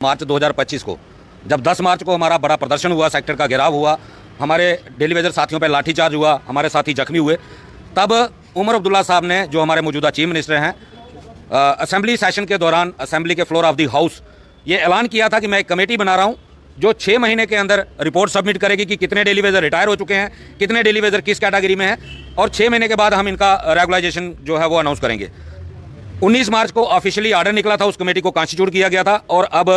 मार्च 2025 को जब 10 मार्च को हमारा बड़ा प्रदर्शन हुआ, सेक्टर का घेराव हुआ, हमारे डेली वेजर साथियों पर लाठीचार्ज हुआ, हमारे साथी जख्मी हुए, तब उमर अब्दुल्ला साहब ने, जो हमारे मौजूदा चीफ मिनिस्टर हैं, असेंबली सेशन के दौरान असेंबली के फ्लोर ऑफ द हाउस ये ऐलान किया था कि मैं एक कमेटी बना रहा हूं जो 6 महीने के अंदर रिपोर्ट सबमिट करेगी कि कितने डेली वेजर रिटायर हो चुके हैं, कितने डेली वेजर किस कैटेगरी में हैं, और 6 महीने के बाद हम इनका रेगुलाइजेशन जो है वो अनाउंस करेंगे। 19 मार्च को ऑफिशियली ऑर्डर निकला था, उस कमेटी को कॉन्स्टिट्यूट किया गया था, और अब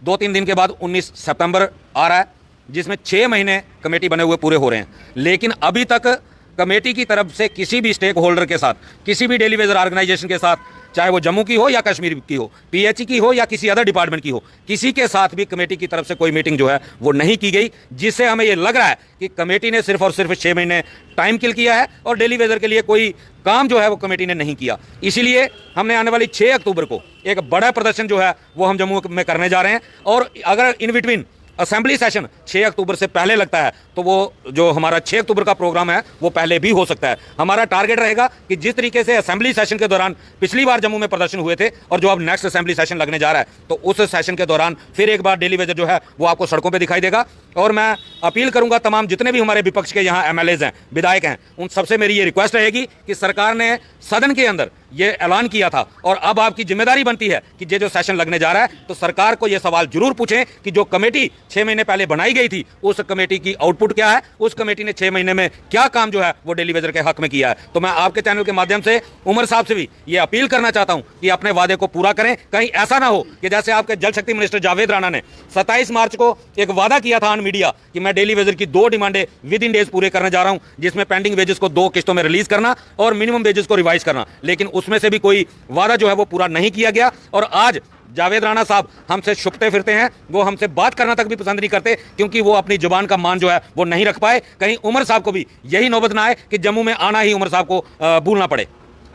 2-3 दिन के बाद 19 सितंबर आ रहा है, जिसमें 6 महीने कमेटी बने हुए पूरे हो रहे हैं। लेकिन अभी तक कमेटी की तरफ से किसी भी स्टेक होल्डर के साथ, किसी भी डेली वेजर ऑर्गेनाइजेशन के साथ, चाहे वो जम्मू की हो या कश्मीर की हो, पीएचई की हो या किसी अदर डिपार्टमेंट की हो, किसी के साथ भी कमेटी की तरफ से कोई मीटिंग जो है वो नहीं की गई, जिससे हमें ये लग रहा है कि कमेटी ने सिर्फ और सिर्फ 6 महीने टाइम किल किया है और डेली वेजर के लिए कोई काम जो है वो कमेटी ने नहीं किया। इसीलिए हमने आने वाली 6 अक्टूबर को एक बड़ा प्रदर्शन जो है वो हम जम्मू में करने जा रहे हैं, और अगर इन बिटवीन असेंबली सेशन 6 अक्टूबर से पहले लगता है तो वो जो हमारा 6 अक्टूबर का प्रोग्राम है वो पहले भी हो सकता है। हमारा टारगेट रहेगा कि जिस तरीके से असेंबली सेशन के दौरान पिछली बार जम्मू में प्रदर्शन हुए थे, और जो अब नेक्स्ट असेंबली सेशन लगने जा रहा है, तो उस सेशन के दौरान फिर एक बार डेली वेजर जो है वो आपको सड़कों पर दिखाई देगा। और मैं अपील करूंगा तमाम जितने भी हमारे विपक्ष के यहाँ एमएलएज हैं, विधायक हैं, उन सबसे मेरी ये रिक्वेस्ट रहेगी कि सरकार ने सदन के अंदर ये ऐलान किया था, और अब आपकी जिम्मेदारी बनती है कि ये जो सेशन लगने जा रहा है तो सरकार को ये सवाल जरूर पूछें कि जो कमेटी 6 महीने पहले बनाई गई थी, उस कमेटी की आउटपुट क्या है, उस कमेटी ने 6 महीने में क्या काम जो है वो डेली वेजर के हक में किया है। तो मैं आपके चैनल के माध्यम से उमर साहब से भी ये अपील करना चाहता हूं कि अपने वादे को पूरा करें। कहीं ऐसा ना हो कि जैसे आपके जल शक्ति मिनिस्टर जावेद राणा ने 27 मार्च को एक वादा किया था ऑन मीडिया कि मैं डेली वेजर की 2 डिमांडें विद इन डेज पूरे करने जा रहा हूं, जिसमें पेंडिंग वेजेस को 2 किस्तों में रिलीज करना और मिनिमम वेजेस को रिवाइज करना, लेकिन उसमें से भी कोई वादा जो है वो पूरा नहीं किया गया। और आज जावेद राणा साहब हमसे छुपते फिरते हैं, वो हमसे बात करना तक भी पसंद नहीं करते, क्योंकि वो अपनी जुबान का मान जो है वो नहीं रख पाए। कहीं उमर साहब को भी यही नौबत ना आए कि जम्मू में आना ही उमर साहब को भूलना पड़े।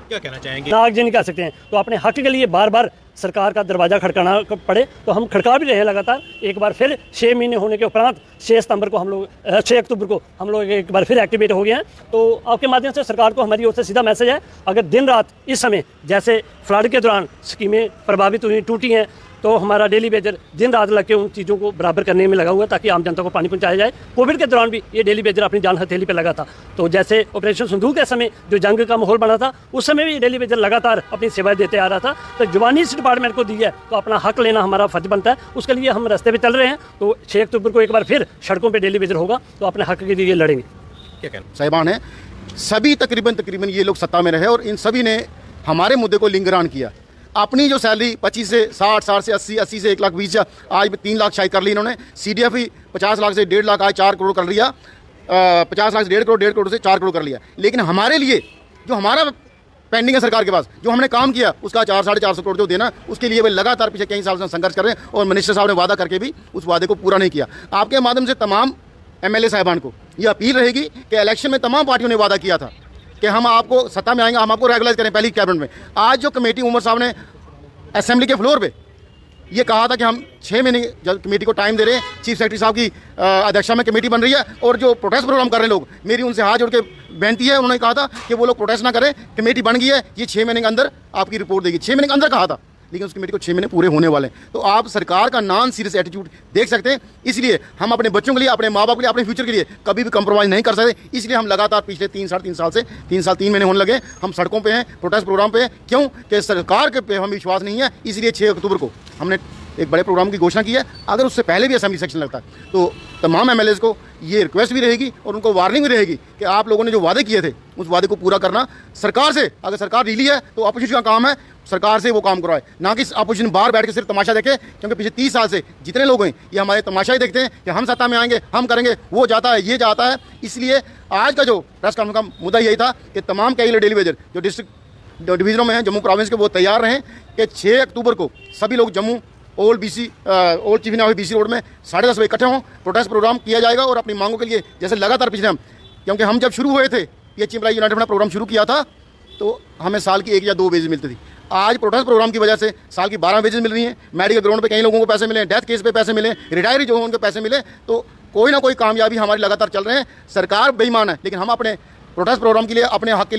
क्या कहना चाहेंगे? नाग जी नहीं कह सकते हैं, तो अपने हक के लिए बार बार सरकार का दरवाज़ा खड़काना पड़े, तो हम खड़का भी रहे लगातार। एक बार फिर 6 महीने होने के उपरांत 6 सितंबर को हम लोग 6 अक्टूबर को हम लोग एक बार फिर एक्टिवेट हो गए हैं। तो आपके माध्यम से सरकार को हमारी ओर से सीधा मैसेज है, अगर दिन रात इस समय जैसे फ्लड के दौरान स्कीमें प्रभावित हुई, टूटी हैं, तो हमारा डेली वेजर दिन रात लग के उन चीज़ों को बराबर करने में लगा हुआ है ताकि आम जनता को पानी पहुंचाया जाए। कोविड के दौरान भी ये डेली वेजर अपनी जान हथेली पे लगा था, तो जैसे ऑपरेशन सिंदूर के समय जो जंग का माहौल बना था, उस समय भी ये डेली वेजर लगातार अपनी सेवाएं देते आ रहा था। तो जुबानी इस डिपार्टमेंट को दी है, तो अपना हक लेना हमारा फर्ज बनता है, उसके लिए हम रास्ते पर चल रहे हैं। तो 6 अक्टूबर को एक बार फिर सड़कों पर डेली वेजर होगा, तो अपने हक के लिए लड़ेंगे। क्या कहना साहिबान है, सभी तकरीबन ये लोग सत्ता में रहे और इन सभी ने हमारे मुद्दे को लिंगरान किया। अपनी जो सैलरी 25 से 60, 60 से 80, 80 से 1 लाख 20, आज 3 लाख शायद कर ली इन्होंने। CDF ही 50 लाख से 1.5 लाख, आज 4 करोड़ कर लिया। 50 लाख से 1.5 करोड़, 1.5 करोड़ से 4 करोड़ कर लिया। लेकिन हमारे लिए जो हमारा पेंडिंग है सरकार के पास, जो हमने काम किया उसका 400-450 करोड़ जो देना, उसके लिए वे लगातार पिछले कई साल से संघर्ष कर रहे हैं, और मिनिस्टर साहब ने वादा करके भी उस वादे को पूरा नहीं किया। आपके माध्यम से तमाम MLA साहिबान को ये अपील रहेगी कि इलेक्शन में तमाम पार्टियों ने वादा किया था कि हम आपको सत्ता में आएंगे, हम आपको रेगुलाइज करें पहली कैबिनेट में। आज जो कमेटी उमर साहब ने असेंबली के फ्लोर पे ये कहा था कि हम 6 महीने जब कमेटी को टाइम दे रहे हैं, चीफ सेक्रेटरी साहब की अध्यक्षता में कमेटी बन रही है, और जो प्रोटेस्ट प्रोग्राम कर रहे हैं लोग, मेरी उनसे हाथ जोड़ के बेनती है, उन्होंने कहा था कि वो लोग प्रोटेस्ट ना करें, कमेटी बन गई है, ये 6 महीने के अंदर आपकी रिपोर्ट देगी। 6 महीने के अंदर कहा था, लेकिन उस कमेटी को 6 महीने पूरे होने वाले हैं। तो आप सरकार का नॉन सीरियस एटीट्यूड देख सकते हैं। इसलिए हम अपने बच्चों के लिए, अपने माँ बाप के लिए, अपने फ्यूचर के लिए कभी भी कंप्रोमाइज़ नहीं कर सकते। इसलिए हम लगातार पिछले 3-3.5 साल से 3 साल 3 महीने होने लगे हम सड़कों पे हैं, प्रोटेस्ट प्रोग्राम पे हैं। क्यों? कि सरकार के पे हमें विश्वास नहीं है। इसलिए 6 अक्टूबर को हमने एक बड़े प्रोग्राम की घोषणा की है। अगर उससे पहले भी असेंबली सेक्शन लगता है तो तमाम MLAs को ये रिक्वेस्ट भी रहेगी और उनको वार्निंग भी रहेगी कि आप लोगों ने जो वादे किए थे उस वादे को पूरा करना सरकार से। अगर सरकार रिली है तो अपोजिशन का काम है सरकार से वो काम करवाए, ना कि अपोजिशन बाहर बैठ के सिर्फ तमाशा देखे। क्योंकि पिछले 30 साल से जितने लोग हैं ये हमारे तमाशा ही देखते हैं कि हम सत्ता में आएंगे, हम करेंगे, वो जाता है, ये जाता है। इसलिए आज का जो प्रेस कॉन्फ्रेंस का मुद्दा यही था कि तमाम कैरियर डेली वेजर जो डिस्ट्रिक्ट डिवीजनों में हैं जम्मू प्रोविंस के, वो तैयार रहें कि 6 अक्टूबर को सभी लोग जम्मू ओल्ड चीफ इनामी BC रोड में 10:30 बजे इकट्ठे हों। प्रोटेस्ट प्रोग्राम किया जाएगा और अपनी मांगों के लिए जैसे लगातार पिछले क्योंकि हम जब शुरू हुए थे PH एम्प्लॉय यूनाइटेड अपना प्रोग्राम शुरू किया था तो हमें साल की 1 या 2 वेजेस मिलती थी। आज प्रोटेस्ट प्रोग्राम की वजह से साल की 12 वेजेस मिल रही हैं। मेडिकल ग्राउंड पे कई लोगों को पैसे मिले, डेथ केस पे पैसे मिले, रिटायरी जो हो उनको पैसे मिले। तो कोई ना कोई कामयाबी हमारी लगातार चल रहे हैं। सरकार बेईमान है, लेकिन हम अपने प्रोटेस्ट प्रोग्राम के लिए, अपने हक के लिए